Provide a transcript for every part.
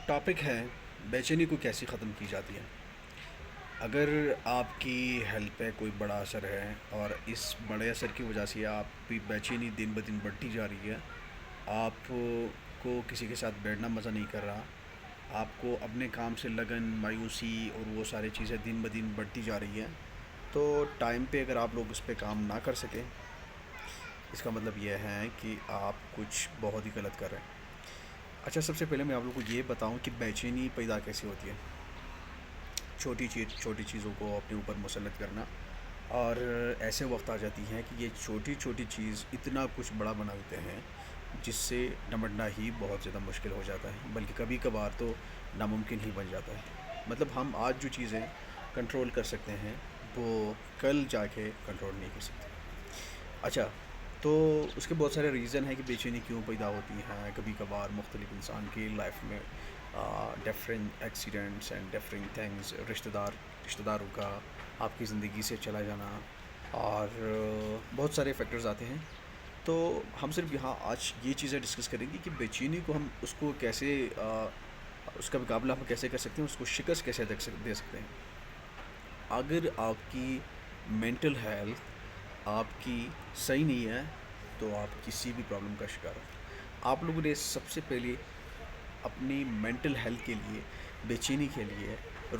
Topic ہے بے چینی کو کیسے ختم کی جاتی ہے۔ اگر آپ کی ہیلتھ پہ کوئی بڑا اثر ہے اور اس بڑے اثر کی وجہ سے آپ کی بے چینی دن بدن بڑھتی جا رہی ہے، آپ کو کسی کے ساتھ بیٹھنا مزہ نہیں کر رہا، آپ کو اپنے کام سے لگن مایوسی اور وہ ساری چیزیں دن بدن بڑھتی جا رہی ہیں، تو ٹائم پہ اگر آپ لوگ اس پہ کام نہ کر سکیں، اس کا مطلب یہ ہے کہ آپ کچھ بہت ہی غلط کر رہے ہیں۔ اچھا، سب سے پہلے میں آپ لوگوں کو یہ بتاؤں کہ بے چینی پیدا کیسے ہوتی ہے۔ چھوٹی چیزوں کو اپنے اوپر مسلط کرنا، اور ایسے وقت آ جاتی ہیں کہ یہ چھوٹی چھوٹی چیز اتنا کچھ بڑا بنا دیتے ہیں جس سے نمٹنا ہی بہت زیادہ مشکل ہو جاتا ہے، بلکہ کبھی کبھار تو ناممکن ہی بن جاتا ہے۔ مطلب ہم آج جو چیزیں کنٹرول کر سکتے ہیں وہ کل جا کے کنٹرول نہیں کر سکتے۔ اچھا، تو اس کے بہت سارے ریزن ہیں کہ بے چینی کیوں پیدا ہوتی ہیں۔ کبھی کبھار مختلف انسان کی لائف میں different accidents and different things, رشتہ داروں کا آپ کی زندگی سے چلا جانا، اور بہت سارے فیکٹرز آتے ہیں۔ تو ہم صرف یہاں آج یہ چیزیں ڈسکس کریں گے کہ بے چینی کو ہم اس کو کیسے اس کا مقابلہ ہم کیسے کر سکتے ہیں، اس کو شکست کیسے دے سکتے ہیں۔ اگر آپ کی مینٹل ہیلتھ آپ کی صحیح نہیں ہے تو آپ کسی بھی پرابلم کا شکار ہو۔ آپ لوگوں نے سب سے پہلے اپنی مینٹل ہیلتھ کے لیے، بے چینی کے لیے،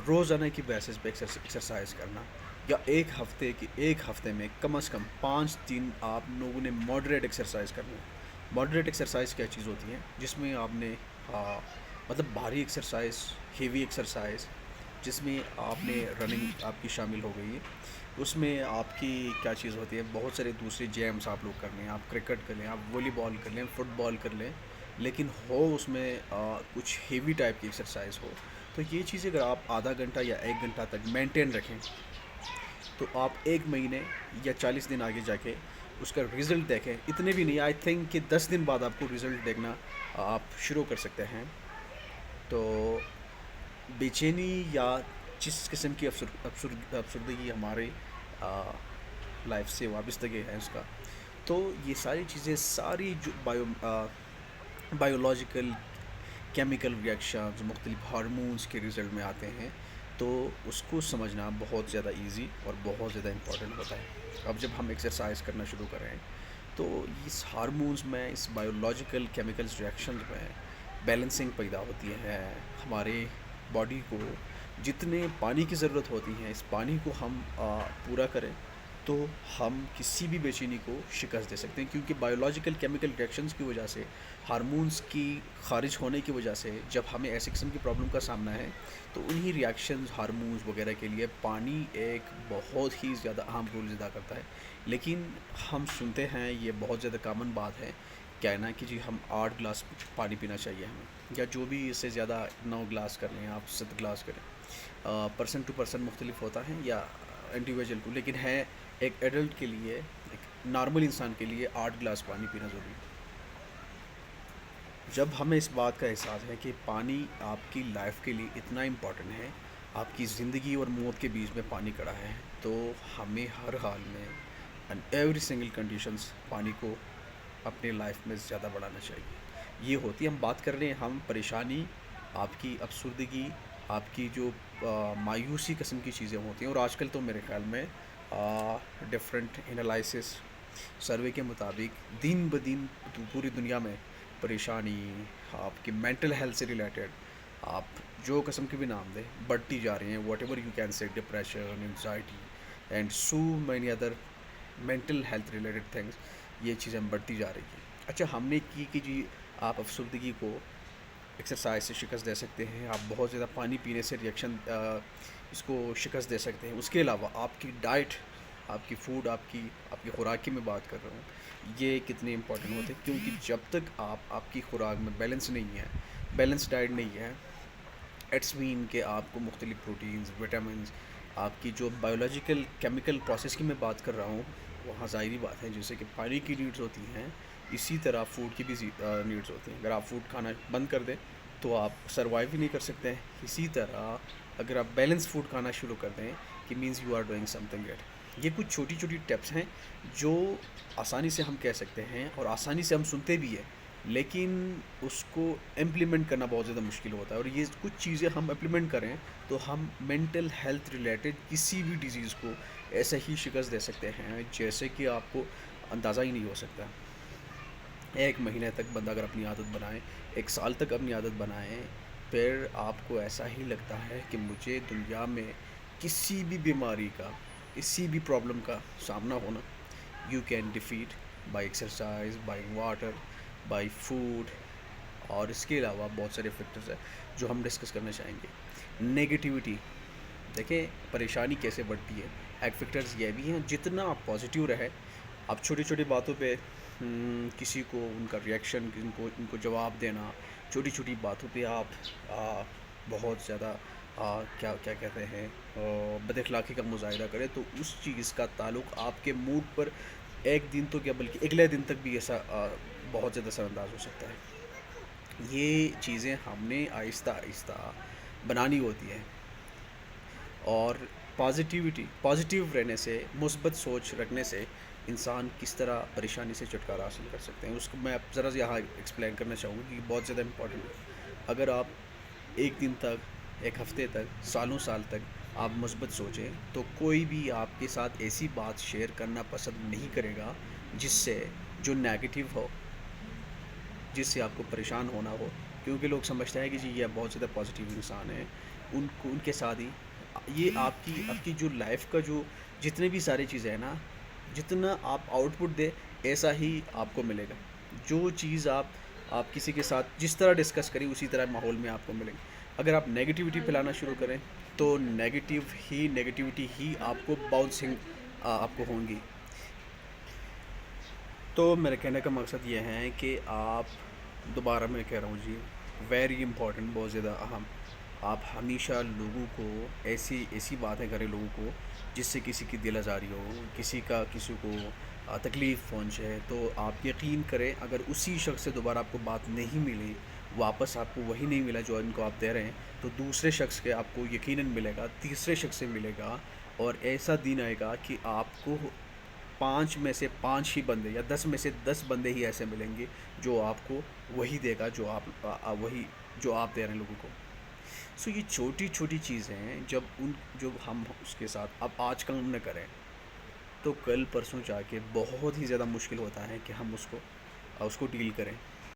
روزانہ کی بیسس پہ ایکسرسائز کرنا، یا ایک ہفتے میں کم از کم 5 دن آپ لوگوں نے ماڈریٹ ایکسرسائز کرنا ہے۔ ماڈریٹ ایکسرسائز کیا چیز ہوتی ہے؟ جس میں آپ نے مطلب بھاری ایکسرسائز، ہیوی ایکسرسائز، جس میں آپ نے رننگ آپ کی شامل ہو گئی ہے۔ اس میں آپ کی کیا چیز ہوتی ہے، بہت سارے دوسرے گیمس آپ لوگ کر لیں، آپ کرکٹ کر لیں، آپ والی بال کر لیں، فٹ بال کر لیں، لیکن ہو اس میں کچھ ہیوی ٹائپ کی ایکسرسائز ہو۔ تو یہ چیزیں اگر آپ آدھا گھنٹہ یا 1 گھنٹہ تک مینٹین رکھیں تو آپ 1 مہینے یا 40 دن آگے جا کے اس کا رزلٹ دیکھیں۔ اتنے بھی نہیں، آئی تھنک کہ 10 دن بعد آپ کو رزلٹ دیکھنا آپ شروع کر سکتے ہیں۔ تو بے چینی یا جس قسم کی افسردگی ہمارے لائف سے وابستگی ہے اس کا، تو یہ ساری چیزیں ساری جو بایولوجیکل کیمیکل ریئیکشنز، مختلف ہارمونز کے رزلٹ میں آتے ہیں۔ تو اس کو سمجھنا بہت زیادہ ایزی اور بہت زیادہ امپورٹنٹ ہوتا ہے۔ اب جب ہم ایکسرسائز کرنا شروع کر رہے ہیں تو اس ہارمونز میں، اس بایولوجیکل کیمیکلز ریئیکشنز میں بیلنسنگ پیدا ہوتی ہے۔ ہمارے باڈی کو جتنے پانی کی ضرورت ہوتی ہے، اس پانی کو ہم پورا کریں تو ہم کسی بھی بے چینی کو شکست دے سکتے ہیں، کیونکہ بایولوجیکل کیمیکل ریئیکشنز کی وجہ سے، ہارمونز کی خارج ہونے کی وجہ سے جب ہمیں ایسی قسم کی پرابلم کا سامنا ہے تو انہی ریئیکشنز، ہارمونز وغیرہ کے لیے پانی ایک بہت ہی زیادہ اہم رول ادا کرتا ہے۔ لیکن ہم سنتے ہیں، یہ بہت زیادہ کامن بات ہے کہنا کہ جی ہم 8 گلاس پانی پینا چاہیے ہمیں، یا جو بھی اس سے زیادہ 9 گلاس کر لیں، آپ 7 گلاس کریں۔ پرسن ٹو پرسن مختلف ہوتا ہے یا انڈیویجول کو، لیکن ہے ایک ایڈلٹ کے لیے، ایک نارمل انسان کے لیے 8 گلاس پانی پینا ضروری ہے۔ جب ہمیں اس بات کا احساس ہے کہ پانی آپ کی لائف کے لیے اتنا امپورٹنٹ ہے، آپ کی زندگی اور موت کے بیچ میں پانی کڑا ہے، تو ہمیں ہر حال میں اینڈ ایوری سنگل کنڈیشنز پانی کو اپنے لائف میں زیادہ بڑھانا چاہیے۔ یہ ہوتی ہے، ہم بات کر رہے ہیں، ہم پریشانی، آپ کی افسردگی، آپ کی جو مایوسی قسم کی چیزیں ہوتی ہیں، اور آج کل تو میرے خیال میں ڈفرینٹ انالائسس سروے کے مطابق دن بدن پوری دنیا میں پریشانی، آپ کی مینٹل ہیلتھ سے ریلیٹڈ، آپ جو قسم کے بھی نام دیں، بڑھتی جا رہی ہیں۔ What ever you can say, depression, anxiety and so many other mental health related things, یہ چیزیں بڑھتی جا رہی ہیں۔ اچھا، ہم نے کی کہ جی آپ افسردگی کو ایکسرسائز سے شکست دے سکتے ہیں، آپ بہت زیادہ پانی پینے سے ریئیکشن اس کو شکست دے سکتے ہیں۔ اس کے علاوہ آپ کی ڈائٹ، آپ کی فوڈ، آپ کی خوراک کی میں بات کر رہا ہوں، یہ کتنے امپورٹنٹ ہوتے ہیں، کیونکہ جب تک آپ کی خوراک میں بیلنس نہیں ہے، بیلنس ڈائٹ نہیں ہے، اٹس مین کہ آپ کو مختلف پروٹینز، وٹامنز، آپ کی جو بایولوجیکل کیمیکل پروسیس کی میں بات کر رہا ہوں، وہاں ظاہری بات ہے جیسے کہ پانی کی نیڈز ہوتی ہیں، اسی طرح فوڈ کی بھی نیڈز ہوتی ہیں۔ اگر آپ فوڈ کھانا بند کر دیں تو آپ سروائیو ہی نہیں کر سکتے ہیں۔ اسی طرح اگر آپ بیلنس فوڈ کھانا شروع کر دیں کہ means you are doing something great. یہ کچھ چھوٹی چھوٹی ٹپس ہیں جو آسانی سے ہم کہہ سکتے ہیں اور آسانی سے ہم سنتے بھی ہیں، لیکن اس کو امپلیمنٹ کرنا بہت زیادہ مشکل ہوتا ہے، اور یہ کچھ چیزیں ہم امپلیمنٹ کریں تو ہم مینٹل ہیلتھ ریلیٹڈ کسی بھی ڈیزیز کو ایسے ہی شکست دے سکتے ہیں جیسے کہ آپ کو اندازہ ہی نہیں ہو سکتا۔ ایک مہینے تک بندہ اگر اپنی عادت بنائے، ایک سال تک اپنی عادت بنائیں، پھر آپ کو ایسا ہی لگتا ہے کہ مجھے دنیا میں کسی بھی بیماری کا، کسی بھی پرابلم کا سامنا ہونا، you can defeat by exercise, by water, by food. اور اس کے علاوہ بہت سارے فیکٹرز ہیں جو ہم ڈسکس کرنا چاہیں گے۔ نگیٹیوٹی، دیکھیں پریشانی کیسے بڑھتی ہے، ایک فیکٹرز یہ بھی ہیں جتنا آپ پازیٹیو رہے، آپ چھوٹی چھوٹی باتوں پہ کسی کو ان کا ریئیکشن، ان کو جواب دینا، چھوٹی چھوٹی باتوں پہ آپ بہت زیادہ کیا کیا کہتے ہیں بد اخلاقی کا مظاہرہ کریں، تو اس چیز کا تعلق آپ کے موڈ پر ایک دن تو کیا بلکہ اگلے دن تک بھی ایسا بہت زیادہ اثر انداز ہو سکتا ہے۔ یہ چیزیں ہم نے آہستہ آہستہ بنانی ہوتی ہیں، اور پازیٹیو رہنے سے، مثبت سوچ رکھنے سے انسان کس طرح پریشانی سے چھٹکارا حاصل کر سکتے ہیں، اس کو میں اب ذرا یہاں ایکسپلین کرنا چاہوں گا کہ بہت زیادہ امپورٹنٹ ہے۔ اگر آپ ایک دن تک، ایک ہفتے تک، سالوں سال تک آپ مثبت سوچیں تو کوئی بھی آپ کے ساتھ ایسی بات شیئر کرنا پسند نہیں کرے گا جس سے، جو نیگیٹو ہو، جس سے آپ کو پریشان ہونا ہو، کیونکہ لوگ سمجھتے ہیں کہ جی یہ بہت زیادہ پازیٹیو انسان ہے، ان کے ساتھ ہی یہ آپ کی جو لائف کا جو جتنے بھی ساری چیزیں ہیں نا، جتنا آپ آؤٹ پٹ دے ایسا ہی آپ کو ملے گا۔ جو چیز آپ کسی کے ساتھ جس طرح ڈسکس کریں اسی طرح ماحول میں آپ کو ملے گی۔ اگر آپ نیگیٹیوٹی پھیلانا شروع کریں تو نیگیٹیوٹی ہی آپ کو باؤنسنگ آپ کو ہوں گی۔ تو میرے کہنے کا مقصد یہ ہے کہ آپ، دوبارہ میں کہہ رہا ہوں جی، ویری امپورٹنٹ، بہت زیادہ اہم، آپ ہمیشہ لوگوں کو ایسی باتیں کریں لوگوں کو جس سے کسی کی دل آزاری ہو، کسی کو تکلیف پہنچے، تو آپ یقین کریں اگر اسی شخص سے دوبارہ آپ کو بات نہیں ملی، واپس آپ کو وہی نہیں ملا جو ان کو آپ دے رہے ہیں، تو دوسرے شخص کے آپ کو یقیناً ملے گا، تیسرے شخص سے ملے گا، اور ایسا دن آئے گا کہ آپ کو 5 میں سے 5 ہی بندے یا 10 میں سے 10 بندے ہی ایسے ملیں گے جو آپ کو وہی دے گا جو آپ دے رہے ہیں لوگوں کو۔ سو یہ چھوٹی چھوٹی چیزیں ہیں، جب ہم اس کے ساتھ اب آج کام نہ کریں تو کل پرسوں جا کے بہت ہی زیادہ مشکل ہوتا ہے کہ ہم اس کو ڈیل کریں۔